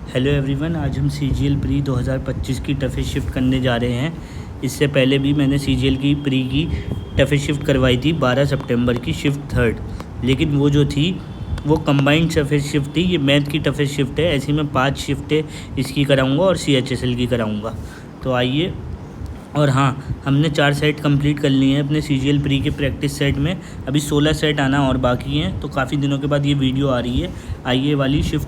Hello everyone, आज हम CGL pre 2025 की टफेस्ट शिफ्ट करने जा रहे हैं। इससे पहले भी मैंने CGL की प्री की टफेस्ट शिफ्ट करवाई थी 12 सितंबर की शिफ्ट थर्ड, लेकिन वो जो थी वो कंबाइंड टफेस्ट शिफ्ट थी। ये मैथ की टफेस्ट शिफ्ट है। ऐसी मैं 5 शिफ्टें इसकी कराऊंगा और CHSL की कराऊंगा। तो आइए। और हाँ, हमने 4 सेट कंप्लीट कर लिए हैं अपने CGL प्री के प्रैक्टिस सेट में। अभी 16 सेट आना और बाकी हैं, तो काफ़ी दिनों के बाद ये वीडियो आ रही है। आइए वाली शिफ्ट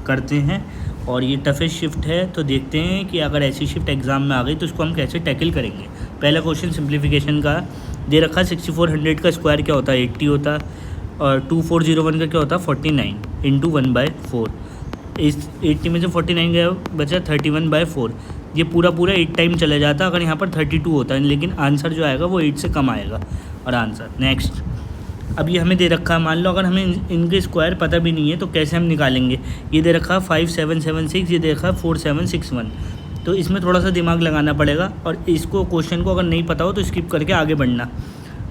करते हैं। और ये टफेस्ट शिफ्ट है, तो देखते हैं कि अगर ऐसी शिफ्ट एग्ज़ाम में आ गई तो इसको हम कैसे टैकल करेंगे। पहला क्वेश्चन सिंप्लीफिकेशन का दे रखा। 6400 का स्क्वायर क्या होता है? 80 होता है। और 2401 का क्या होता है? 49 इंटू 1/4। इस 80 में से 49 गया, बचा 31/4। ये पूरा 8 टाइम चला जाता अगर यहाँ पर 32 होता है, लेकिन आंसर जो आएगा वो 8 से कम आएगा। और आंसर नेक्स्ट। अब ये हमें दे रखा है, मान लो अगर हमें इनके स्क्वायर पता भी नहीं है तो कैसे हम निकालेंगे। ये दे रखा है 5776, ये दे रखा है 4761। तो इसमें थोड़ा सा दिमाग लगाना पड़ेगा। और इसको क्वेश्चन को अगर नहीं पता हो तो स्किप करके आगे बढ़ना।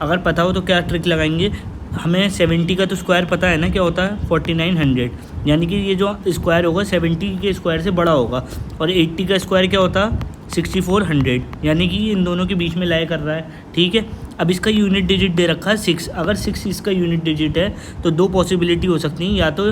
अगर पता हो तो क्या ट्रिक लगाएंगे। हमें 70 का तो स्क्वायर पता है ना, क्या होता है? 4900। यानी कि ये जो स्क्वायर होगा 70 के स्क्वायर से बड़ा होगा। और 80 का स्क्वायर क्या होता है? 6400। यानी कि इन दोनों के बीच में लाई कर रहा है। ठीक है। अब इसका यूनिट डिजिट दे रखा है 6। अगर 6 इसका यूनिट डिजिट है तो दो पॉसिबिलिटी हो सकती हैं। या तो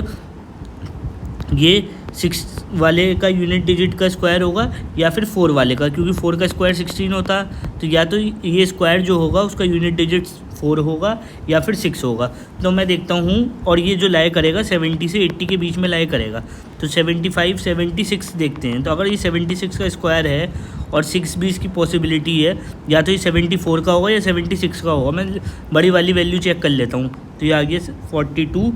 ये 6 वाले का यूनिट डिजिट का स्क्वायर होगा या फिर 4 वाले का, क्योंकि 4 का स्क्वायर 16 होता है। तो या तो ये स्क्वायर जो होगा उसका यूनिट डिजिट 4 होगा या फिर 6 होगा। तो मैं देखता हूँ। और ये जो लाई करेगा 70 से 80 के बीच में लाई करेगा। तो 75 76 देखते हैं। तो अगर ये 76 का स्क्वायर है और 6 भी इसकी पॉसिबिलिटी है, या तो ये 74 का होगा या 76 का होगा। मैं बड़ी वाली वैल्यू चेक कर लेता हूँ। तो ये आ गया 42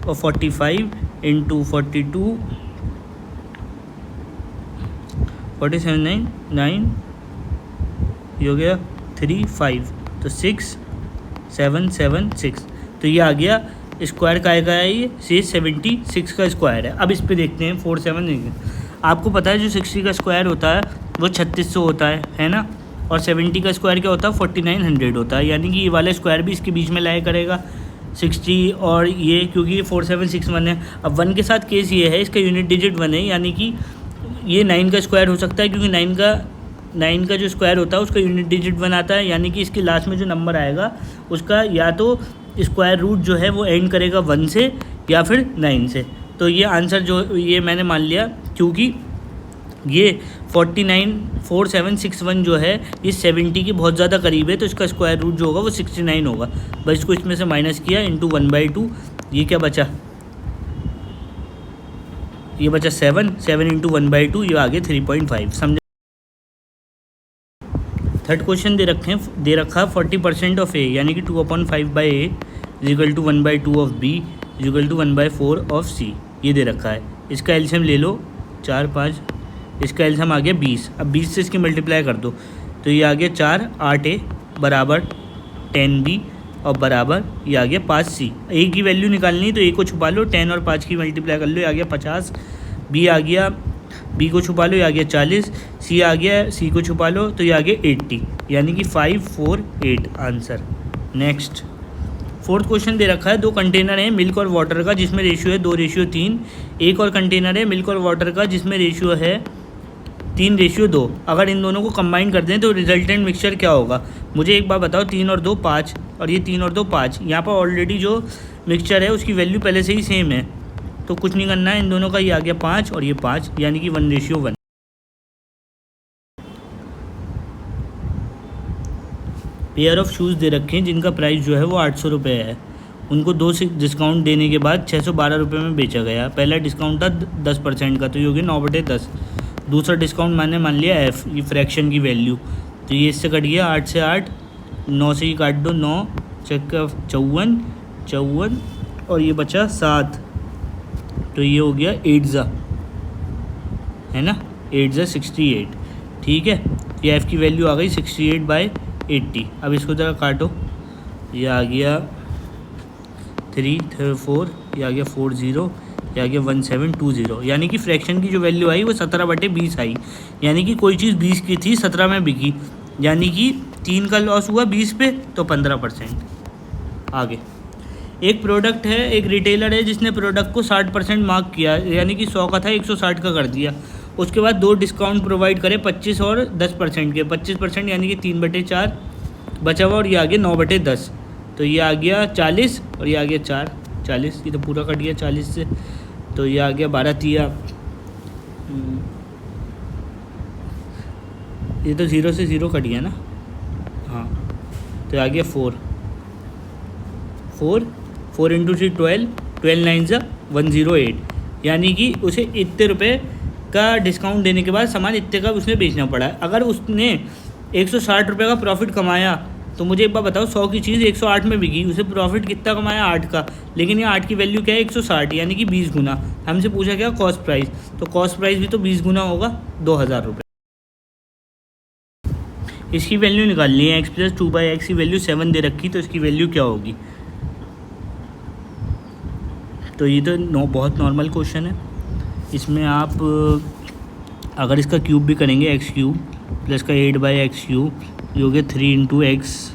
और 45 इंटू 42 47 9 ये हो गया 3 5। तो 6 7 7 6। तो ये आ गया स्क्वायर का आएगा। ये 76 का स्क्वायर है। अब इस पे देखते हैं 47। आपको पता है जो 60 का स्क्वायर होता है वो 3600 होता है ना। और 70 का स्क्वायर क्या होता है? 4900 होता है। यानी कि ये वाला स्क्वायर भी इसके बीच में लाया करेगा 60 और ये, क्योंकि ये 4761 है। अब 1 के साथ केस ये है, इसका यूनिट डिजिट 1 है। यानी कि ये 9 का स्क्वायर हो सकता है, क्योंकि 9 का जो स्क्वायर होता है उसका यूनिट डिजिट 1 आता है। यानी कि इसके लास्ट में जो नंबर आएगा उसका या तो स्क्वायर रूट जो है वो एंड करेगा 1 से या फिर 9 से। तो ये आंसर जो ये मैंने मान लिया, क्योंकि ये 4761 जो है ये 70 के बहुत ज़्यादा करीब है। तो इसका स्क्वायर रूट जो होगा वो 69 होगा। बस इसको इसमें से माइनस किया इंटू 1/2। ये क्या बचा? ये बचा 7 इंटू 1/2। ये आगे 3.5। समझे? थर्ड क्वेश्चन दे रखा 40% ऑफ ए, यानी कि 2/5 A equal to 1/2 of B equal to 1/4 of C. ये दे रखा है। इसका एलसीएम ले लो 4 5। इसका एलसीएम आ गया 20। अब 20 से इसकी मल्टीप्लाई कर दो। तो ये आ गया 4 8 ए बराबर 10 बी और बराबर ये आ गया 5 सी। ए की वैल्यू निकालनी, तो ए को छुपा लो, 10 और 5 की मल्टीप्लाई कर लो, ये आ गया 50। बी आ गया, बी को छुपा लो, ये आ गया 40। सी आ गया, सी को छुपा लो, तो ये आ गया 80। यानी कि 5 4 8 आंसर। नेक्स्ट फोर्थ क्वेश्चन दे रखा है। 2 कंटेनर है मिल्क और वाटर का जिसमें रेशियो है 2:3। एक और कंटेनर है मिल्क और वाटर का जिसमें रेशियो है 3:2। अगर इन दोनों को कंबाइन कर दें तो रिजल्टेंट मिक्सचर क्या होगा? मुझे एक बार बताओ। 3 और 2 5 और ये 3 और 2 5। यहाँ पर ऑलरेडी जो मिक्सचर है उसकी वैल्यू पहले से ही सेम है, तो कुछ नहीं करना है। इन दोनों का ये आ गया 5 और ये 5, यानी कि 1:1। पेयर ऑफ शूज़ दे रखे हैं जिनका प्राइस जो है वो 800 रुपये है। उनको 2 से डिस्काउंट देने के बाद 612 रुपये में बेचा गया। पहला डिस्काउंट था 10% का, तो ये हो गया 9/10। दूसरा डिस्काउंट मैंने मान लिया एफ, ये फ्रैक्शन की वैल्यू। तो ये इससे कट गया 8 से 8, 9 से ही काट दो, 9 चक्का 54 और ये बचा 7। तो ये हो गया 8 है ना, 8 68। ठीक है। ये एफ़ की वैल्यू आ गई 68/80। अब इसको ज़रा काटो। ये आ गया 3 4, ये आ गया 40, ये आ गया 1720। यानी कि फ्रैक्शन की जो वैल्यू आई वो 17/20 आई। यानी कि कोई चीज़ 20 की थी 17 में बिकी, यानी कि 3 का लॉस हुआ 20 पे, तो 15%। आगे एक प्रोडक्ट है, एक रिटेलर है जिसने प्रोडक्ट को 60% मार्क किया, यानी कि 100 का था 160 का कर दिया। उसके बाद 2 डिस्काउंट प्रोवाइड करे 25 और 10% के। 25% यानी कि 3/4 बचा हुआ, और ये आ गया 9/10। तो ये आ गया 40 और ये आ गया 40, ये तो पूरा कट गया 40 से। तो ये आ गया 12 तिया, ये तो 0 से 0 कट गया ना, हाँ। तो आ गया 4 इंटू 3 12, 12 9 108, यानी कि उसे इतने रुपये का डिस्काउंट देने के बाद सामान इतने का उसने बेचना पड़ा है। अगर उसने 160 रुपये का प्रॉफिट कमाया तो मुझे एक बार बताओ, 100 की चीज़ 108 में बिकी, उसे प्रॉफिट कितना कमाया? 8 का। लेकिन ये 8 की वैल्यू क्या है? 160, यानी कि 20 गुना। हमसे पूछा क्या? Cost price. तो कॉस्ट प्राइस भी तो 20 गुना होगा, 2000 रुपये। इसकी वैल्यू निकालनी है। x + 2/x की वैल्यू 7 दे रखी, तो इसकी वैल्यू क्या होगी? तो ये तो बहुत नॉर्मल क्वेश्चन है। इसमें आप अगर इसका क्यूब भी करेंगे, x³ प्लस का 8/x³, ये हो गया 3 × x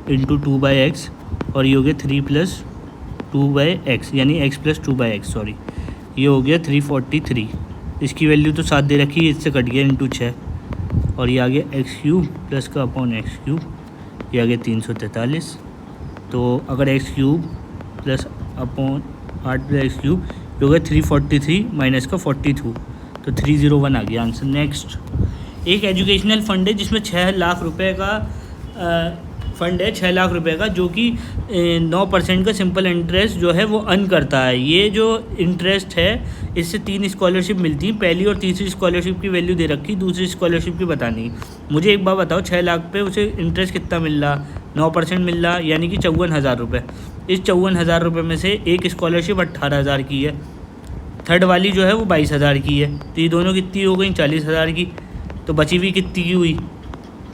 × 2/x, और ये हो गया 3 + 2/x, यानी x + 2/x, सॉरी, ये हो गया 343। इसकी वैल्यू तो 7 दे रखी है, इससे कट गया × 6, और ये आ गया x³ प्लस का अपॉन x³, ये आ गया 343। तो अगर x³ प्लस अपॉन 8 + x³ ये हो गया 343 माइनस का 42, तो 301 आ गया आंसर। नेक्स्ट, एक एजुकेशनल फ़ंड है जिसमें 6 लाख रुपए का फ़ंड है, 6 लाख रुपए का, जो कि 9% का सिंपल इंटरेस्ट जो है वो अर्न करता है। ये जो इंटरेस्ट है, इससे 3 स्कॉलरशिप मिलती हैं। पहली और तीसरी स्कॉलरशिप की वैल्यू दे रखी, दूसरी स्कॉलरशिप की बतानी। मुझे एक बार बताओ, 6 लाख पे उसे इंटरेस्ट कितना मिल रहा? 9% मिल रहा, यानी कि 54,000 रुपये। इस 54,000 रुपये में से एक स्कॉलरशिप 18,000 की है, थर्ड वाली जो है वो 22,000 की है, तो ये दोनों कितनी हो गई? 40,000 की। तो बची हुई कितनी की हुई?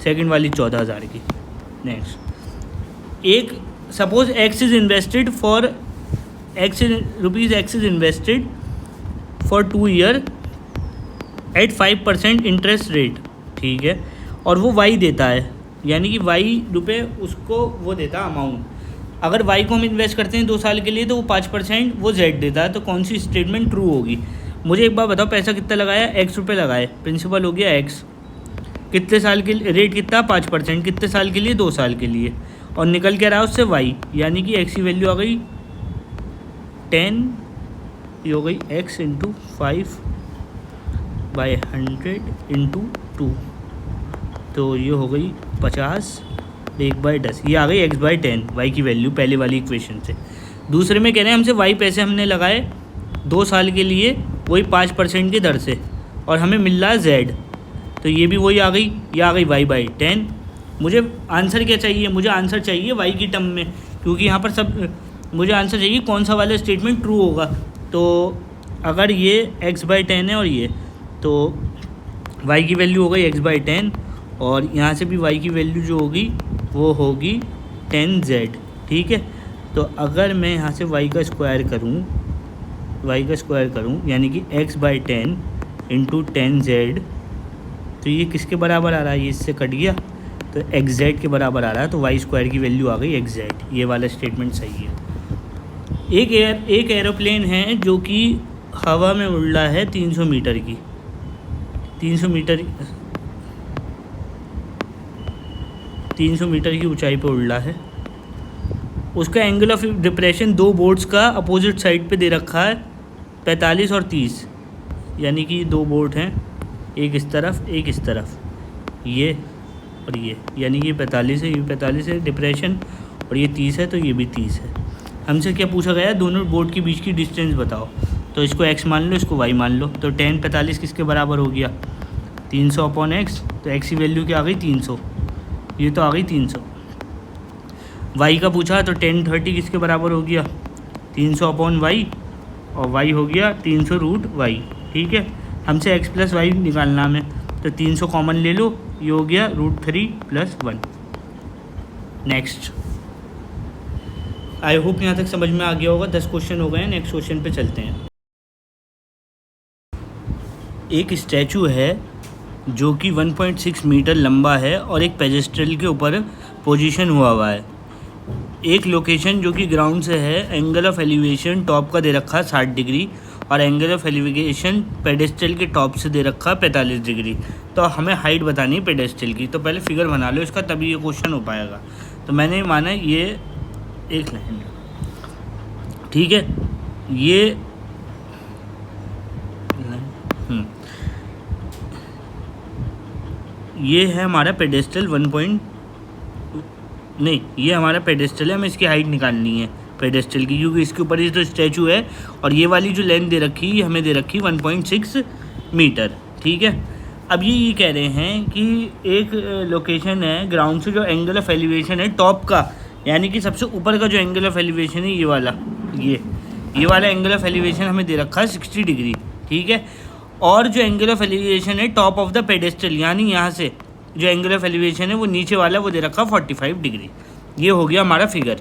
सेकंड वाली 14,000 की। नेक्स्ट, एक suppose x is invested for x is invested for 2 year at 5% interest rate, ठीक है, और वो y देता है, यानी कि y रुपये उसको वो देता है अमाउंट। अगर y को हम इन्वेस्ट करते हैं 2 साल के लिए, तो वो 5% वो z देता है। तो कौन सी स्टेटमेंट ट्रू होगी? मुझे एक बार बताओ, पैसा कितना लगाया? x रुपये लगाए, प्रिंसिपल हो गया x, कितने साल के लिए? रेट कितना? 5%, कितने साल के लिए? 2 साल के लिए, और निकल के रहा उससे y, यानी कि x की वैल्यू आ गई 10, ये हो गई x × 5/100 × 2, तो ये हो गई 50 1/10, ये आ गई x/10 y की वैल्यू पहले वाली इक्वेशन से। दूसरे में कह रहे हैं हमसे y पैसे हमने लगाए 2 साल के लिए, वही 5% की दर से, और हमें मिल रहा है z, तो ये भी वही आ गई, ये आ गई y/10। मुझे आंसर क्या चाहिए? मुझे आंसर चाहिए y की टर्म में, क्योंकि यहाँ पर सब मुझे आंसर चाहिए कौन सा वाला स्टेटमेंट ट्रू होगा। तो अगर ये x/10 है और ये, तो y की वैल्यू हो गई x/10, और यहाँ से भी y की वैल्यू जो होगी वो होगी 10z, ठीक है। तो अगर मैं यहाँ से y का स्क्वायर करूँ, यानी कि x/10 × 10z, तो ये किसके बराबर आ रहा है? ये इससे कट गया, तो xz के बराबर आ रहा है, तो y² की वैल्यू आ गई xz। ये वाला स्टेटमेंट सही है। एक एरोप्लेन है जो कि हवा में उड़ रहा है 300 मीटर की, 300 मीटर की ऊंचाई पर उड़ रहा है। उसका एंगल ऑफ डिप्रेशन 2 बोर्ड्स का अपोजिट साइड पे दे रखा है 45 और 30, यानी कि 2 बोर्ड हैं, एक इस तरफ एक इस तरफ, ये और ये, यानी कि 45 है, ये 45 है डिप्रेशन, और ये 30 है, तो ये भी 30 है। हमसे क्या पूछा गया? दोनों बोर्ड के बीच की डिस्टेंस बताओ। तो इसको x मान लो, इसको y मान लो। तो 10 45 किसके बराबर हो गया? 300/x, तो x की वैल्यू क्या आ गई? 300, ये तो आ गई 300। y का पूछा तो 10 30 किसके बराबर हो गया? 300/y, और y हो गया 300√y, ठीक है। हमसे x + y निकालना में, तो 300 कॉमन ले लो, ये हो गया √3 + 1। नेक्स्ट, आई होप यहाँ तक समझ में आ गया होगा। 10 क्वेश्चन हो गए हैं। नेक्स्ट क्वेश्चन पे चलते हैं। एक स्टैचू है जो कि 1.6 मीटर लंबा है और एक पेडेस्ट्रल के ऊपर पोजीशन हुआ है। एक लोकेशन जो कि ग्राउंड से है, एंगल ऑफ एलिवेशन टॉप का दे रखा है 60 डिग्री और एंगल ऑफ एलिवेशन पेडेस्टल के टॉप से दे रखा है 45 डिग्री। तो हमें हाइट बतानी है पेडेस्टल की। तो पहले फिगर बना लो इसका, तभी ये क्वेश्चन हो पाएगा। तो मैंने माना ये एक लाइन, ठीक है, ये है हमारा पेडेस्टल ये हमारा पेडेस्टल है। हमें इसकी हाइट निकालनी है पेडेस्टल की, क्योंकि इसके ऊपर ही तो स्टैचू है। और ये वाली जो लेंथ दे रखी है हमें दे रखी 1.6 मीटर, ठीक है। अब ये कह रहे हैं कि एक लोकेशन है ग्राउंड से, जो एंगल ऑफ एलिवेशन है टॉप का, यानी कि सबसे ऊपर का जो एंगल ऑफ एलिवेशन है ये वाला एंगल ऑफ एलिवेशन हमें दे रखा है 60 डिग्री, ठीक है। और जो एंगल ऑफ एलिवेशन है टॉप ऑफ द पेडेस्टल, यानी यहाँ से जो एंगल ऑफ एलिवेशन है वो नीचे वाला, वो दे रखा 45 डिग्री। ये हो गया हमारा फिगर।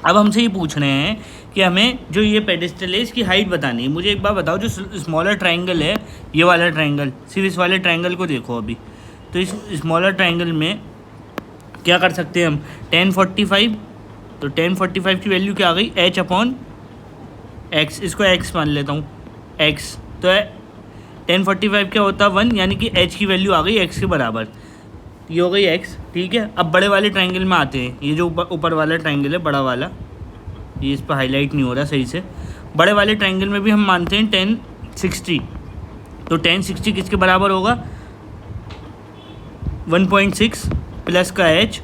अब हमसे ये पूछ रहे हैं कि हमें जो ये पेडेस्टल है इसकी हाइट बतानी है। मुझे एक बार बताओ, जो स्मॉलर ट्राइंगल है, ये वाला ट्राइंगल, सिर्फ इस वाले ट्राइंगल को देखो अभी। तो इस स्मॉलर ट्राइंगल में क्या कर सकते हैं हम, 1045। तो 1045 की वैल्यू क्या आ गई, h/x। इसको x मान लेता हूँ, x। तो 1045 क्या होता है 1, यानी कि h की वैल्यू आ गई x के बराबर। ये हो गई x, ठीक है। अब बड़े वाले ट्राइंगल में आते हैं। ये जो ऊपर वाला ट्राइंगल है, बड़ा वाला, ये इस पर हाईलाइट नहीं हो रहा सही से। बड़े वाले ट्राइंगल में भी हम मानते हैं 1060। तो 1060 किसके बराबर होगा, 1.6 प्लस का h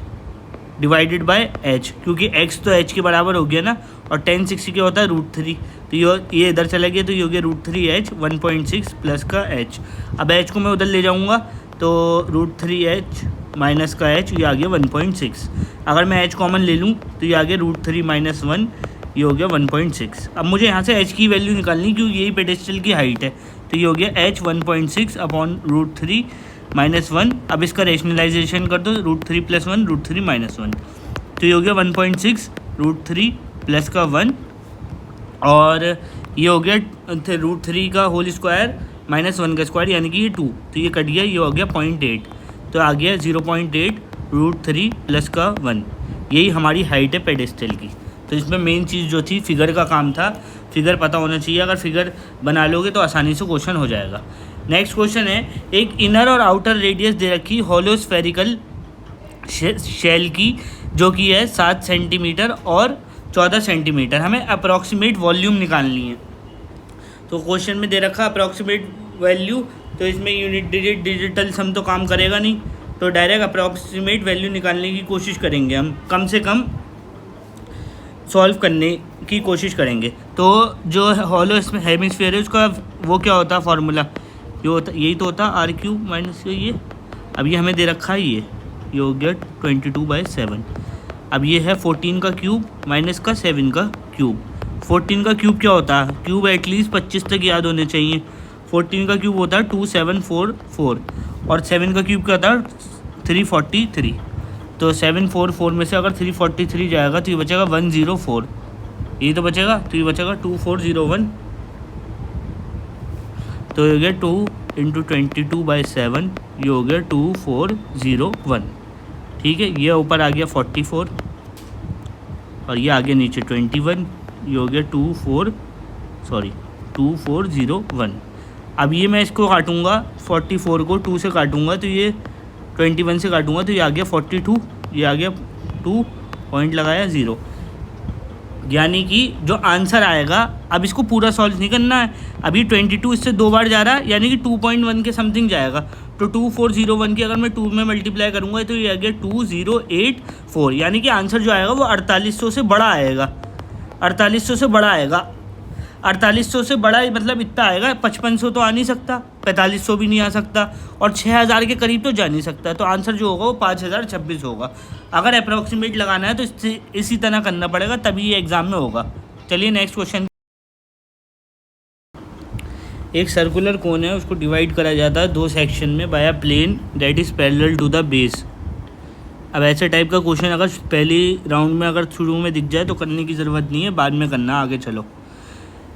डिवाइडेड बाय h, क्योंकि x तो h के बराबर हो गया ना। और 1060 क्या होता है √3। तो ये इधर चला गया, तो ये हो गया √3h, 1.6 प्लस का h। अब h को मैं उधर ले जाऊँगा तो √3h माइनस का h, ये आ गया 1.6। अगर मैं h कॉमन ले लूँ तो ये आ गया √3 - 1, ये हो गया 1.6। अब मुझे यहाँ से h की वैल्यू निकालनी, क्योंकि यही पेडेस्टल की हाइट है। तो ये हो गया h 1.6 अपॉन √3 - 1। अब इसका रेशनलाइजेशन कर दो, √3 + 1 √3 - 1। तो ये हो गया 1.6 √3 प्लस का 1, और ये हो गया √3 का होल स्क्वायर माइनस 1 का स्क्वायर, यानी कि ये 2। तो ये कट गया, ये हो गया 0.8। तो आ गया 0.8 √3 प्लस का 1। यही हमारी हाइट है पेडेस्टल की। तो इसमें मेन चीज़ जो थी फिगर का काम था। फिगर पता होना चाहिए, अगर फिगर बना लोगे तो आसानी से क्वेश्चन हो जाएगा। नेक्स्ट क्वेश्चन है, एक इनर और आउटर रेडियस दे रखी होलो स्फेरिकल शेल की, जो कि है 7 सेंटीमीटर और 14 सेंटीमीटर। हमें अप्रॉक्सीमेट वॉल्यूम निकालनी है। तो क्वेश्चन में दे रखा अप्रॉक्सीमेट वैल्यू, तो इसमें यूनिट डिजिटल सम तो काम करेगा नहीं, तो डायरेक्ट अप्रॉक्सीमेट वैल्यू निकालने की कोशिश करेंगे हम, कम से कम सॉल्व करने की कोशिश करेंगे। तो जो हॉलो हेमिस्फीयर है उसका वो क्या होता है फार्मूला, यही तो होता है r³ माइनस ये। अब ये हमें दे रखा है, ये हो गया 22/7। अब ये है 14 का क्यूब माइनस का 7 का क्यूब। 14 का क्यूब क्या होता है, क्यूब एटलीस्ट 25 तक याद होने चाहिए। 14 का क्यूब होता है 2744, और 7 का क्यूब क्या होता है 343। तो 744 में से अगर 343 जाएगा तो ये बचेगा 104, ये तो बचेगा, तो ये बचेगा 2401। तो ये हो गया 2 × 22/7, ये हो गया 2401, ठीक है। ये ऊपर आ गया 44 और ये आ गया नीचे 21, ये हो गया 2401। अब ये मैं इसको काटूंगा, 44 को 2 से काटूंगा तो ये 21 से काटूंगा तो ये आ गया 42, ये आ गया 2 पॉइंट लगाया 0, यानी कि जो आंसर आएगा, अब इसको पूरा सॉल्व नहीं करना है, अभी 22 इससे 2 बार जा रहा है, यानी कि 2.1 के समथिंग जाएगा। तो 2401 की अगर मैं 2 में मल्टीप्लाई करूँगा तो ये आ गया 2084, यानी कि आंसर जो आएगा वो 4800 से बड़ा आएगा। 4800 से बड़ा आएगा, 4800 से बड़ा मतलब इतना आएगा, 5500 तो आ नहीं सकता, 4500 भी नहीं आ सकता, और 6000 के करीब तो जा नहीं सकता। तो आंसर जो होगा वो 5026 होगा। अगर अप्रॉक्सीमेट लगाना है तो इसी तरह करना पड़ेगा, तभी ये एग्ज़ाम में होगा। चलिए नेक्स्ट क्वेश्चन। एक सर्कुलर कोन है, उसको डिवाइड करा जाता है 2 सेक्शन में by plane that is parallel to the base. अब ऐसे टाइप का क्वेश्चन अगर पहली राउंड में अगर शुरू में दिख जाए तो करने की ज़रूरत नहीं है, बाद में करना, आगे चलो।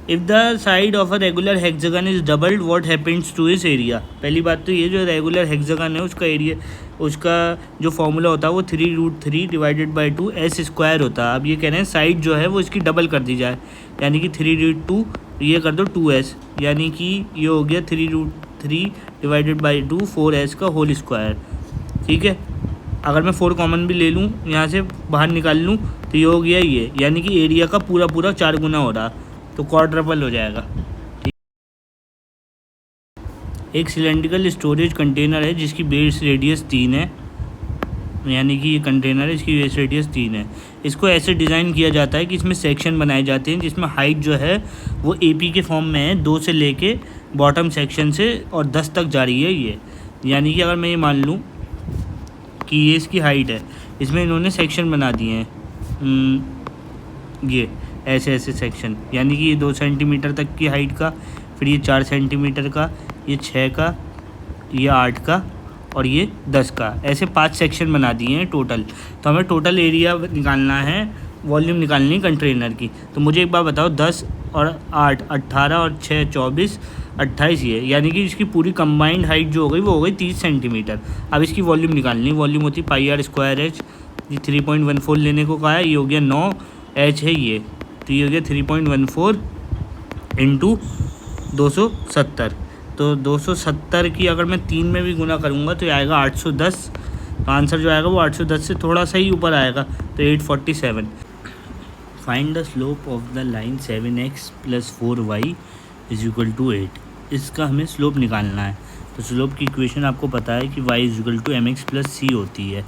If the side of a regular hexagon is doubled what happens to its area. पहली बात तो ये जो रेगुलर हेक्सागन है उसका एरिया, उसका जो फॉर्मूला होता है वो 3√3 डिवाइडेड बाई 2 एस स्क्वायर होता है। अब ये कह रहे हैं साइड जो है वो इसकी डबल कर दी जाए, यानी कि 3√2 ये कर दो 2s, यानी कि ये हो गया 3√3 डिवाइडेड बाई 2 4s का होल स्क्वायर। ठीक है, अगर मैं 4 कॉमन भी ले लूँ यहाँ से बाहर निकाल लूँ तो ये हो गया ये, यानी कि एरिया का पूरा पूरा 4 गुना हो रहा, तो क्वाड्रपल हो जाएगा। ठीक, एक सिलेंड्रिकल स्टोरेज कंटेनर है जिसकी बेस रेडियस 3 है, यानी कि ये कंटेनर है इसकी बेस रेडियस 3 है। इसको ऐसे डिज़ाइन किया जाता है कि इसमें सेक्शन बनाए जाते हैं जिसमें हाइट जो है वो AP के फॉर्म में है, 2 से लेके बॉटम सेक्शन से और 10 तक जा रही है ये। यानी कि अगर मैं ये मान लूँ कि ये इसकी हाइट है, इसमें इन्होंने सेक्शन बना दिए हैं ये ऐसे ऐसे सेक्शन, यानी कि ये 2 सेंटीमीटर तक की हाइट का, फिर ये 4 सेंटीमीटर का, ये 6 का, ये 8 का और ये 10 का, ऐसे 5 सेक्शन बना दिए हैं टोटल। तो हमें टोटल एरिया निकालना है, वॉल्यूम निकालनी है कंटेनर की। तो मुझे एक बार बताओ, 10 और 8 18 और 6 24 28 ये, यानी कि इसकी पूरी कंबाइंड हाइट जो हो गई वो हो गई 30 सेंटीमीटर। अब इसकी वॉल्यूम निकालनी, वॉल्यूम होती है पाई आर स्क्वायर एच, ये 3.14 लेने को कहा है, ये हो गया 9 एच है ये, तो ये हो गया 3.14 इंटू 270। तो 270 की अगर मैं 3 में भी गुना करूँगा तो ये आएगा 810, तो आंसर जो आएगा वो 810 से थोड़ा सा ही ऊपर आएगा, तो 847। Find the slope of the line 7x + 4y = 8। इसका हमें स्लोप निकालना है। तो स्लोप की इक्वेशन आपको पता है कि y = mx + c होती है।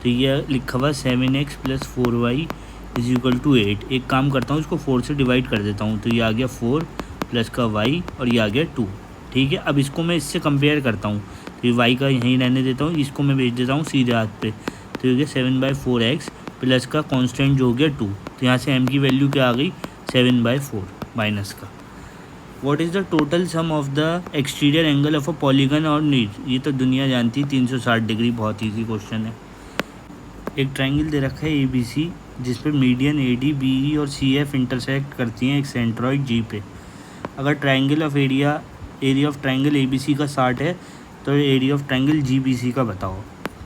तो ये लिखा हुआ 7x + 4y = 8। एक काम करता हूँ, इसको 4 से डिवाइड कर देता हूँ, तो ये आ गया 4 प्लस का y और ये आ गया 2। ठीक है, अब इसको मैं इससे कंपेयर करता हूँ, तो ये y का यहीं रहने देता हूँ, इसको मैं भेज देता हूँ सीधे हाथ पे, तो ये हो गया 7/4x प्लस का कांस्टेंट जो हो गया 2। तो यहाँ से m की वैल्यू क्या आ गई 7/4 माइनस का। What is the total sum of the exterior angle of a polygon और नीड। ये तो दुनिया जानती है 360 डिग्री, बहुत ईजी क्वेश्चन है। एक ट्रायंगल दे रखा है ABC जिस पर मीडियन AD BE और CF इंटरसेक्ट करती हैं एक सेंट्रॉइड G पे। अगर triangle of area of triangle ABC का 60 है तो एरिया ऑफ ट्रायंगल GBC का बताओ।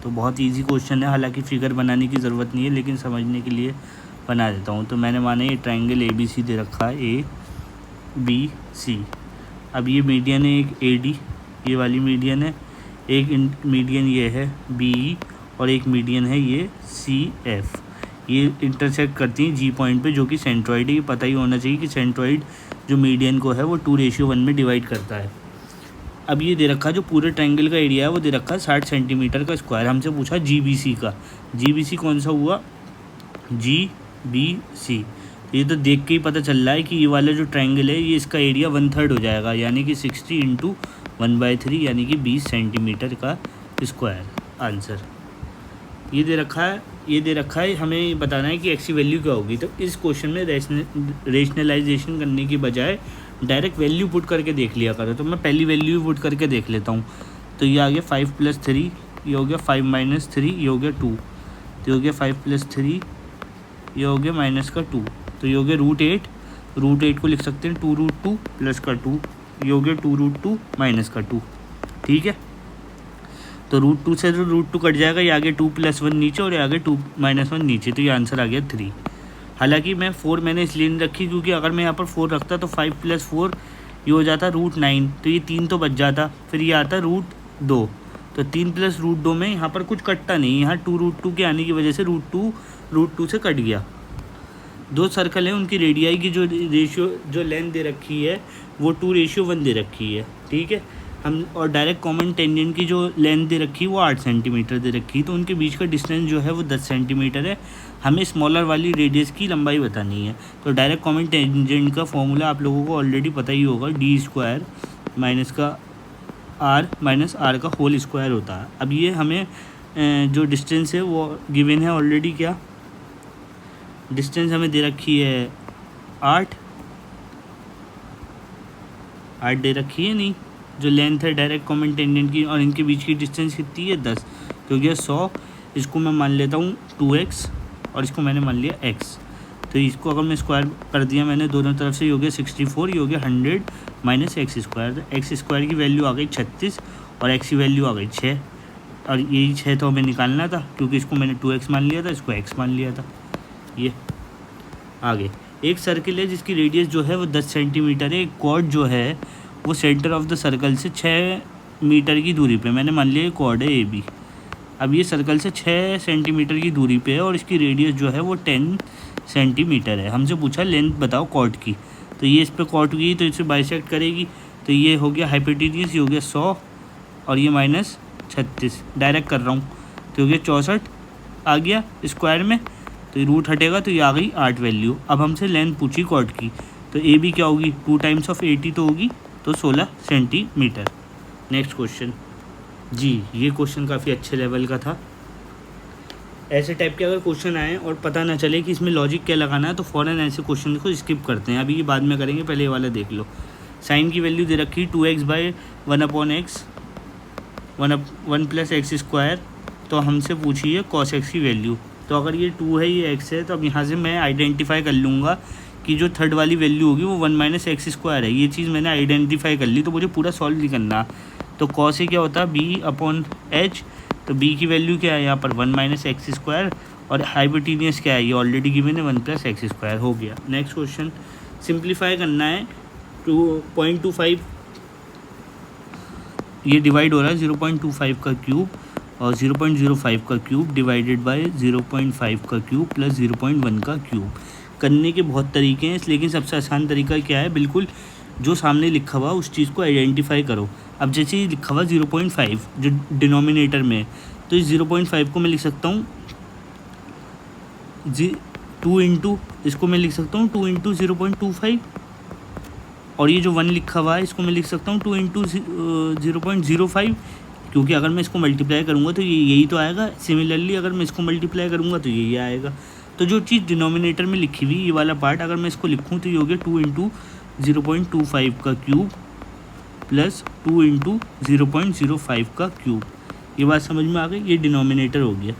तो बहुत इजी क्वेश्चन है, हालांकि फिगर बनाने की ज़रूरत नहीं है, लेकिन समझने के लिए बना देता हूँ। तो मैंने माना ये ट्रायंगल ABC दे रखा है ABC। अब ये मीडियन है एक AD, ये वाली मीडियन है, एक मीडियन ये है BE और एक मीडियन है ये CF। ये इंटरसेक्ट करती हैं G पॉइंट पे, जो कि सेंट्रॉइड है। ये पता ही होना चाहिए कि सेंट्रॉइड जो मीडियन को है वो 2:1 में डिवाइड करता है। अब ये दे रखा जो पूरे ट्रायंगल का एरिया है वो दे रखा 60 सेंटीमीटर का स्क्वायर। हमसे पूछा GBC का, GBC कौन सा हुआ GBC। ये तो देख के ही पता चल रहा है कि ये वाला जो ट्रायंगल है ये इसका एरिया 1/3 हो जाएगा, यानी कि 60 × 1/3 यानी कि 20 सेंटीमीटर का स्क्वायर आंसर। ये दे रखा है हमें बताना है कि एक्स की वैल्यू क्या होगी। तो इस क्वेश्चन में रेशनलाइजेशन करने की बजाय डायरेक्ट वैल्यू पुट करके देख लिया करो। तो मैं पहली वैल्यू पुट करके देख लेता हूँ। तो ये आ गया 5 + 3, ये हो गया 5 - 3, ये हो गया 2, तो ये हो गया 5 + 3, ये हो गया माइनस का 2, तो ये हो गया √8 को लिख सकते हैं 2√2 प्लस का 2, ये हो गया 2√2 माइनस का 2। ठीक है, तो √2 से तो √2 कट जाएगा, ये आगे 2 + 1 नीचे और ये आगे 2 - 1 नीचे, तो ये आंसर आ गया 3। हालांकि मैं 4 मैंने इसलिए नहीं रखी क्योंकि अगर मैं यहाँ पर 4 रखता तो 5 + 4 ये हो जाता √9, तो ये 3 तो बच जाता, फिर ये आता √2, तो 3 + √2 में यहाँ पर कुछ कटता नहीं, यहाँ 2√2 के आने की वजह से √2 से कट गया। 2 सर्कल हैं, उनकी रेडियाई की जो रेशियो जो लेंथ दे रखी है वो 2:1 दे रखी है। ठीक है, हम और डायरेक्ट कॉमन टेंजेंट की जो लेंथ दे रखी है वो 8 सेंटीमीटर दे रखी है, तो उनके बीच का डिस्टेंस जो है वो 10 सेंटीमीटर है। हमें स्मॉलर वाली रेडियस की लंबाई बतानी है। तो डायरेक्ट कॉमन टेंजेंट का फॉर्मूला आप लोगों को ऑलरेडी पता ही होगा, d² माइनस का r का होल स्क्वायर होता है। अब ये हमें जो डिस्टेंस है वो गिवन है ऑलरेडी, क्या डिस्टेंस हमें दे रखी है 8 दे रखी है, नहीं जो लेंथ है डायरेक्ट कॉमन टेंजेंट की, और इनके बीच की डिस्टेंस कितनी है 10, तो ये 100, इसको मैं मान लेता हूँ 2x और इसको मैंने मान लिया x, तो इसको अगर मैं स्क्वायर कर दिया मैंने दोनों तरफ से, ये हो गया 64, ये हो गया 100 माइनस एक्स स्क्वायर। तो एक्स स्क्वायर की वैल्यू आ गई 36 और एक्स की वैल्यू आ गई 6, और यही 6 तो हमें निकालना था क्योंकि इसको मैंने 2x मान लिया था, इसको x मान लिया था। ये आगे एक सर्किल है जिसकी रेडियस जो है वो 10 सेंटीमीटर है। एक कॉर्ड जो है वो सेंटर ऑफ द सर्कल से 6 मीटर की दूरी पे, मैंने मान लिया कॉर्ड है ए बी। अब ये सर्कल से 6 सेंटीमीटर की दूरी पे है और इसकी रेडियस जो है वो 10 सेंटीमीटर है। हमसे पूछा लेंथ बताओ कॉर्ड की, तो ये इस पर कॉर्ड की तो इसे बाइसेक्ट करेगी, तो ये हो गया हाइपोटेन्यूज, ये हो गया 100 और ये माइनस 36, डायरेक्ट कर रहा हूँ, तो हो गया 64 आ गया स्क्वायर में, तो ये रूट हटेगा तो ये आ गई 8 वैल्यू। अब हमसे लेंथ पूछी कॉर्ड की, तो ए बी क्या होगी 2 टाइम्स ऑफ 80 तो होगी, तो 16 सेंटीमीटर। नेक्स्ट क्वेश्चन जी, ये क्वेश्चन काफ़ी अच्छे लेवल का था। ऐसे टाइप के अगर क्वेश्चन आए और पता ना चले कि इसमें लॉजिक क्या लगाना है तो फ़ौरन ऐसे क्वेश्चन को स्किप करते हैं, अभी ये बाद में करेंगे, पहले ये वाला देख लो। साइन की वैल्यू दे रखी 2x/1/x 1 प्लस एक्स स्क्वायर, तो हमसे पूछी है cos x की वैल्यू। तो अगर ये 2 है ये x है, तो अब यहाँ से मैं आइडेंटिफाई कर लूँगा कि जो थर्ड वाली वैल्यू होगी वो 1 माइनस एक्स स्क्वायर है। ये चीज़ मैंने आइडेंटिफाई कर ली, तो मुझे पूरा सॉल्व नहीं करना। तो cos से क्या होता है b/h, तो b की वैल्यू क्या है यहाँ पर 1 माइनस एक्स स्क्वायर, और हाइपोटेन्यूज क्या है ये ऑलरेडी गिवन है 1 प्लस एक्स स्क्वायर, हो गया। नेक्स्ट क्वेश्चन सिंप्लीफाई करना है 2.25, ये डिवाइड हो रहा है 0.25 का क्यूब और 0.05 का क्यूब डिवाइडेड बाय 0.5 का क्यूब प्लस 0.1 का क्यूब। करने के बहुत तरीके हैं, लेकिन सबसे आसान तरीका क्या है, बिल्कुल जो सामने लिखा हुआ उस चीज़ को आइडेंटिफाई करो। अब जैसे ही लिखा हुआ 0.5 जो डिनोमिनेटर में, तो इस 0.5 को मैं लिख सकता हूँ 2 इंटू, इसको मैं लिख सकता हूँ 2 इंटू 0.25, और ये जो 1 लिखा हुआ है इसको मैं लिख सकता हूँ 2 इंटू 0.05, क्योंकि अगर मैं इसको मल्टीप्लाई करूँगा तो ये यही तो आएगा। सिमिलरली अगर मैं इसको मल्टीप्लाई करूँगा तो यही आएगा। तो जो चीज़ डिनोमिनेटर में लिखी हुई ये वाला पार्ट अगर मैं इसको लिखूँ तो ये हो गया 2 इंटू 0.25 का क्यूब प्लस 2 इंटू 0.05 का क्यूब। ये बात समझ में आ गई, ये डिनोमिनेटर हो गया।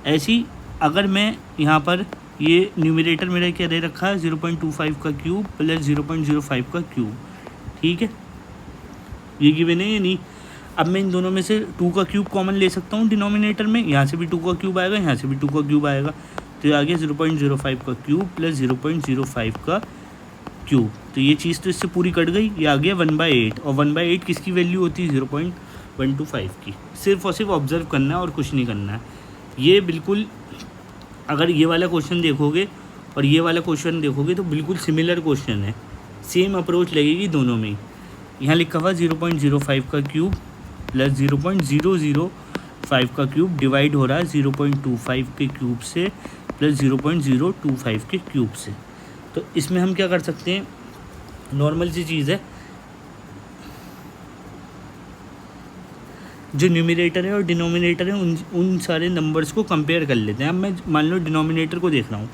ऐसी अगर मैं यहाँ पर ये न्यूमरेटर मेरा क्या दे रखा है 0.25 का क्यूब प्लस 0.05 का क्यूब, ठीक है, ये गिवन है या नहीं। अब मैं इन दोनों में से 2 का क्यूब कॉमन ले सकता हूँ डिनोमिनेटर में, यहाँ से भी 2 का क्यूब आएगा, यहाँ से भी 2 का क्यूब आएगा, तो ये आ गया 0.05 का क्यूब प्लस 0.05 का क्यूब। तो ये चीज़ तो इससे पूरी कट गई, ये आ गया 1/8, और 1/8 किसकी वैल्यू होती है 0.125 की। सिर्फ और सिर्फ ऑब्जर्व करना है और कुछ नहीं करना है। ये बिल्कुल अगर ये वाला क्वेश्चन देखोगे और ये वाला क्वेश्चन देखोगे तो बिल्कुल सिमिलर क्वेश्चन है, सेम अप्रोच लगेगी दोनों में। यहाँ लिखा हुआ 0.05 का क्यूब प्लस 0.005 का क्यूब डिवाइड हो रहा है 0.25 के क्यूब से प्लस 0.025 के क्यूब से। तो इसमें हम क्या कर सकते हैं, नॉर्मल सी चीज़ है, जो न्यूमरेटर है और डिनोमिनेटर है उन सारे नंबर्स को कंपेयर कर लेते हैं। अब मैं मान लो डिनोमिनेटर को देख रहा हूँ,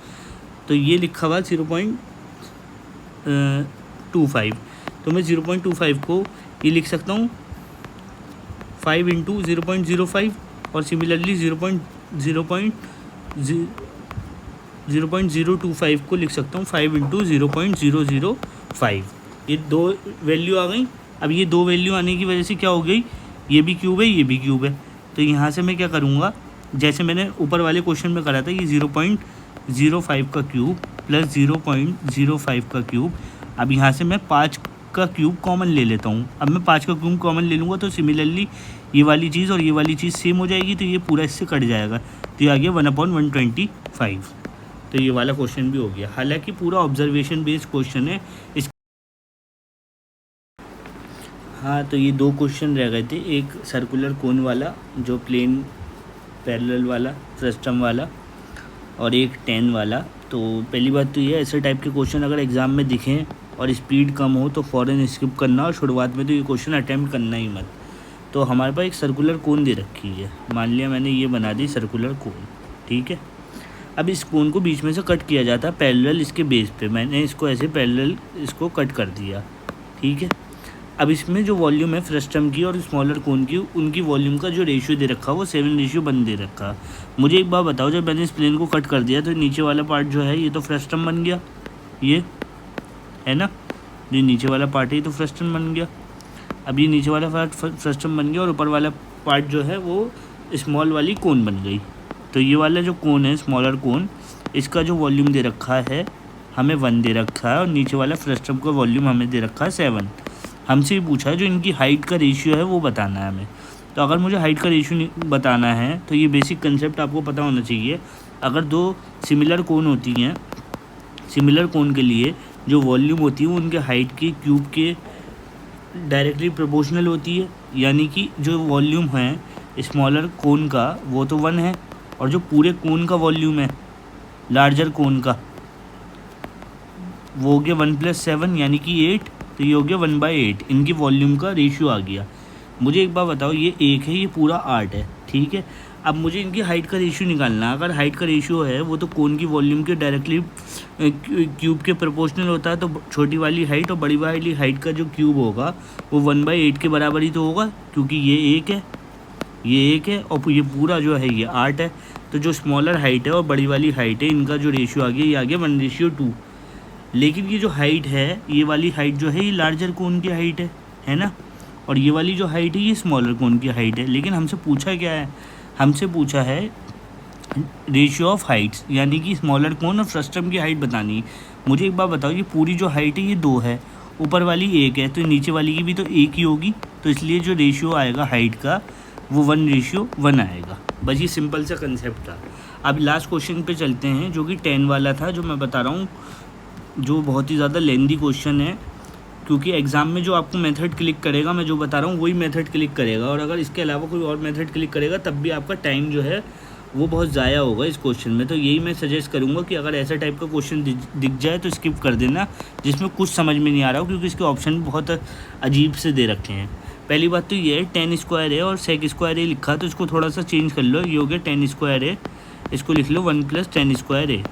तो ये लिखा हुआ 0.25, तो मैं 0.25 को ये लिख सकता हूँ 5 इंटू 0.05, और सिमिलरली 0.025 को लिख सकता हूँ 5 इंटू 0.005। ये 2 वैल्यू आ गई। अब ये 2 वैल्यू आने की वजह से क्या हो गई, ये भी क्यूब है ये भी क्यूब है, तो यहाँ से मैं क्या करूँगा, जैसे मैंने ऊपर वाले क्वेश्चन में करा था कि 0.05 का क्यूब प्लस 0.05 का क्यूब। अब यहाँ से मैं 5 का क्यूब कॉमन ले लेता हूँ। अब मैं 5 का क्यूब कॉमन ले लूँगा तो सिमिलरली ये वाली चीज़ और ये वाली चीज़ सेम हो जाएगी, तो ये पूरा इससे कट जाएगा, तो ये आ गया 1/125। तो ये वाला क्वेश्चन भी हो गया। हालांकि पूरा ऑब्जर्वेशन बेस्ड क्वेश्चन है इस। हाँ, तो ये 2 क्वेश्चन रह गए थे, एक सर्कुलर कोन वाला जो प्लेन पैरेलल वाला फ्रस्टम वाला, और एक 10 वाला। तो पहली बात तो ये ऐसे टाइप के क्वेश्चन अगर एग्ज़ाम में दिखें और स्पीड कम हो तो फ़ौरन स्किप करना, और शुरुआत में तो ये क्वेश्चन अटैम्प्ट करना ही मत। तो हमारे पास एक सर्कुलर कोन दे रखी है, मान लिया मैंने ये बना दी सर्कुलर कोन, ठीक है। अब इस कोन को बीच में से कट किया जाता है पैरेलल इसके बेस पे, मैंने इसको ऐसे पैरेलल इसको कट कर दिया, ठीक है। अब इसमें जो वॉल्यूम है फ्रस्टम की और स्मॉलर कोन की, उनकी वॉल्यूम का जो रेशियो दे रखा वो 7:1 दे रखा। मुझे एक बात बताओ, जब मैंने इस प्लेन को कट कर दिया तो नीचे वाला पार्ट जो है ये तो फ्रस्टम बन गया, ये है ना, जो नीचे वाला पार्ट है ये तो फ्रस्टम बन गया। अब ये नीचे वाला पार्ट फ्रस्टम बन गया और ऊपर वाला पार्ट जो है वो स्मॉल वाली कोन बन गई। तो ये वाला जो कोन है स्मॉलर कोन, इसका जो वॉल्यूम दे रखा है हमें 1 दे रखा है और नीचे वाला फ्रस्टम का वॉल्यूम हमें दे रखा है 7। हमसे ये पूछा है जो इनकी हाइट का रेशियो है वो बताना है हमें। तो अगर मुझे हाइट का रेशियो बताना है तो ये बेसिक कंसेप्ट आपको पता होना चाहिए। अगर दो सिमिलर कोन होती हैं, सिमिलर कोन के लिए जो वॉल्यूम होती है वो उनके हाइट के क्यूब के डायरेक्टली प्रोपोर्शनल होती है, यानी कि जो वॉल्यूम है स्मॉलर कोन का वो तो 1 है और जो पूरे कोन का वॉल्यूम है लार्जर कोन का वो हो गया 1 + 7 यानी कि 8। तो ये हो गया 1/8, इनकी वॉल्यूम का रेशियो आ गया। मुझे एक बात बताओ, ये 1 है, ये पूरा 8 है, ठीक है। अब मुझे इनकी हाइट का रेशियो निकालना है। अगर हाइट का रेशियो है वो तो कोन की वॉल्यूम के डायरेक्टली क्यूब के प्रोपोर्शनल होता है, तो छोटी वाली हाइट और बड़ी वाली हाइट का जो क्यूब होगा वो 1/8 के बराबर ही तो होगा, क्योंकि ये 1 है, ये 1 है और ये पूरा जो है ये 8 है। तो जो स्मॉलर हाइट है और बड़ी वाली हाइट है इनका जो रेशियो आ गया ये आ गया 1:2। लेकिन ये जो हाइट है, ये वाली हाइट जो है ये लार्जर कोन की हाइट है ना, और ये वाली जो हाइट है ये स्मॉलर कोन की हाइट है। लेकिन हमसे पूछा क्या है, हमसे पूछा है रेशियो ऑफ हाइट्स, यानी कि स्मॉलर कोन और फ्रस्टम की हाइट बतानी। मुझे एक बात बताओ, ये पूरी जो हाइट है ये 2 है, ऊपर वाली 1 है, तो नीचे वाली की भी तो 1 ही होगी। तो इसलिए जो रेशियो आएगा हाइट का वो 1:1 आएगा। बस ये सिंपल सा कंसेप्ट था। अब लास्ट क्वेश्चन पे चलते हैं जो कि 10 वाला था, जो मैं बता रहा हूँ, जो बहुत ही ज़्यादा लेंदी क्वेश्चन है, क्योंकि एग्ज़ाम में जो आपको मेथड क्लिक करेगा, मैं जो बता रहा हूँ वही मेथड क्लिक करेगा, और अगर इसके अलावा कोई और मेथड क्लिक करेगा तब भी आपका टाइम जो है वो बहुत ज़ाया होगा इस क्वेश्चन में। तो यही मैं सजेस्ट करूँगा कि अगर ऐसा टाइप का क्वेश्चन दिख जाए तो स्किप कर देना, जिसमें कुछ समझ में नहीं आ रहा हो, क्योंकि इसके ऑप्शन बहुत अजीब से दे रखे हैं। पहली बात तो ये है 10 स्क्वायर है और सेक स्क्वायर है लिखा, तो इसको थोड़ा सा चेंज कर लो। ये हो गया 10 स्क्वायर है, इसको लिख लो 1 + 10 स्क्वायर है,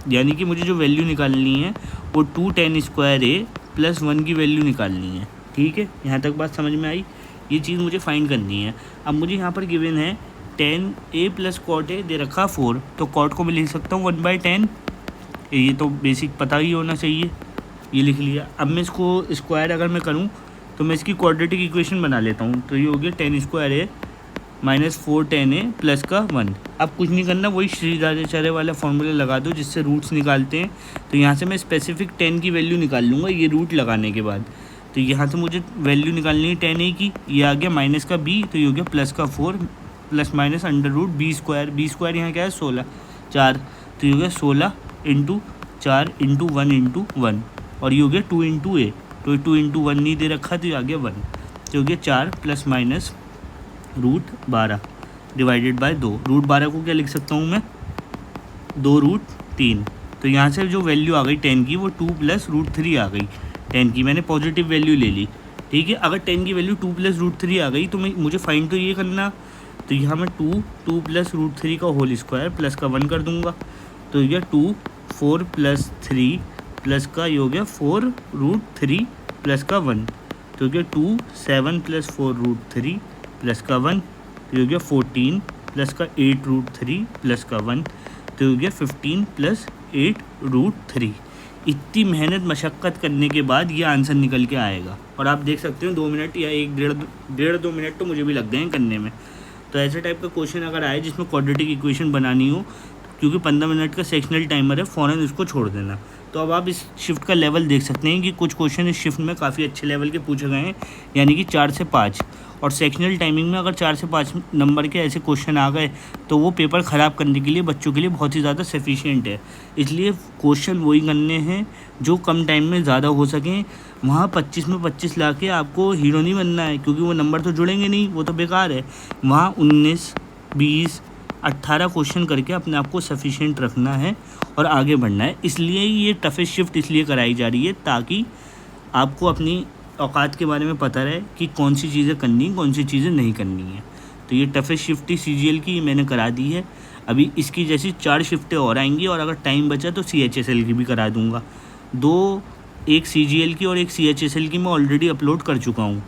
यानी कि मुझे जो वैल्यू निकालनी है वो 2 10 स्क्वायर है प्लस 1 की वैल्यू निकालनी है, ठीक है। यहाँ तक बात समझ में आई। ये चीज़ मुझे फाइंड करनी है। अब मुझे यहाँ पर गिवन है 10a + cot a दे रखा 4, तो cot को मैं लिख सकता हूँ 1/10। ये तो बेसिक पता ही होना चाहिए, ये लिख लिया। अब मैं इसको स्क्वायर अगर मैं करूँ तो मैं इसकी क्वाड्रेटिक इक्वेशन बना लेता हूँ। तो ये हो गया 10 स्क्वायर है -4 10a प्लस का 1। अब कुछ नहीं करना, वही श्रीराचार्य वाला फॉर्मूला लगा दो जिससे रूट्स निकालते हैं। तो यहाँ से मैं स्पेसिफिक 10 की वैल्यू निकाल लूँगा ये रूट लगाने के बाद। तो यहाँ से मुझे वैल्यू निकालनी है 10a की, ये आ गया माइनस का b, तो ये हो गया प्लस का 4 plus minus √b square. b square यहाँ क्या है 16 4, तो ये हो गया 16 × 4 × 1 × 1, और ये हो गया 2 × a, तो 2 × 1 नहीं दे रखा, तो ये आ गया 1, तो हो गया 4 प्लस माइनस √12 डिवाइडेड बाय 2। √12 को क्या लिख सकता हूँ मैं, 2√3। तो यहाँ से जो वैल्यू आ गई 10 की वो 2 + √3 आ गई। 10 की मैंने पॉजिटिव वैल्यू ले ली, ठीक है। अगर 10 की वैल्यू 2 + √3 आ गई तो मुझे फाइंड तो ये करना, तो यहाँ मैं 2 + √3 का होल स्क्वायर प्लस का 1 कर दूँगा, तो ये 2 4 + 3 प्लस का ये हो गया 4√3 प्लस का 1, तो हो गया 2 7 + 4√3 प्लस का 1, तो हो गया 14 प्लस का 8√3 प्लस का 1, तो हो गया 15 + 8√3। इतनी मेहनत मशक्क़त करने के बाद ये आंसर निकल के आएगा, और आप देख सकते हो 2 मिनट या 1-1.5-2 मिनट तो मुझे भी लग गए हैं करने में। तो ऐसे टाइप का क्वेश्चन अगर आए जिसमें क्वाड्रेटिक इक्वेशन बनानी हो, क्योंकि 15 मिनट का सेक्शनल टाइमर है, फ़ौरन इसको छोड़ देना। तो अब आप इस शिफ्ट का लेवल देख सकते हैं कि कुछ क्वेश्चन इस शिफ्ट में काफ़ी अच्छे लेवल के पूछे गए हैं, यानी कि 4 से 5, और सेक्शनल टाइमिंग में अगर 4 से 5 नंबर के ऐसे क्वेश्चन आ गए तो वो पेपर ख़राब करने के लिए बच्चों के लिए बहुत ही ज़्यादा सफिशिएंट है। इसलिए क्वेश्चन वही करने हैं जो कम टाइम में ज़्यादा हो सकें। वहाँ 25 में 25 ला के आपको हीरो नहीं बनना है, क्योंकि वो नंबर तो जुड़ेंगे नहीं, वो तो बेकार है। वहाँ 19 20 18 क्वेश्चन करके अपने आप को सफिशिएंट रखना है और आगे बढ़ना है। इसलिए ये टफेस्ट शिफ्ट इसलिए कराई जा रही है ताकि आपको अपनी औकात के बारे में पता रहे कि कौन सी चीज़ें करनी, कौन सी चीज़ें नहीं करनी है। तो ये टफेस्ट शिफ्ट CGL की मैंने करा दी है। अभी इसकी जैसी 4 शिफ्टें और आएंगी, और अगर टाइम बचा तो CHSL की भी करा दूँगा। 2 एक CGL की और एक CHSL की मैं ऑलरेडी अपलोड कर चुका हूँ।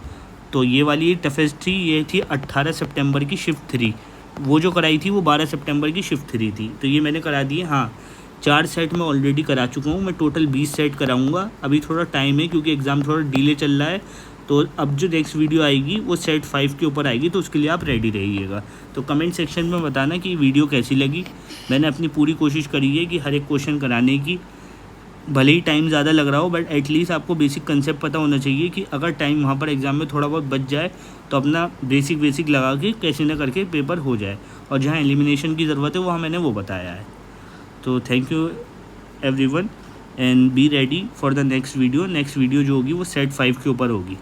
तो ये वाली टफेस्ट थी, ये थी 18 सितंबर की शिफ्ट 3। वो जो कराई थी वो 12 सितंबर की शिफ्ट 3 थी। तो ये मैंने करा दी है। हाँ, 4 सेट मैं ऑलरेडी करा चुका हूँ। मैं टोटल 20 सेट कराऊँगा। अभी थोड़ा टाइम है क्योंकि एग्ज़ाम थोड़ा डिले चल रहा है। तो अब जो नेक्स्ट वीडियो आएगी वो सेट 5 के ऊपर आएगी, तो उसके लिए आप रेडी रहिएगा। तो कमेंट सेक्शन में बताना कि वीडियो कैसी लगी। मैंने अपनी पूरी कोशिश करी है कि हर एक क्वेश्चन कराने की। भले ही टाइम ज़्यादा लग रहा हो, बट एटलीस्ट आपको बेसिक कंसेप्ट पता होना चाहिए कि अगर टाइम वहाँ पर एग्ज़ाम में थोड़ा बहुत बच जाए तो अपना बेसिक लगा के कैसे ना करके पेपर हो जाए। और जहाँ एलिमिनेशन की ज़रूरत है वहाँ मैंने वो बताया है। तो thank you everyone and be ready for the next video. Next video जो होगी वो सेट 5 के ऊपर होगी।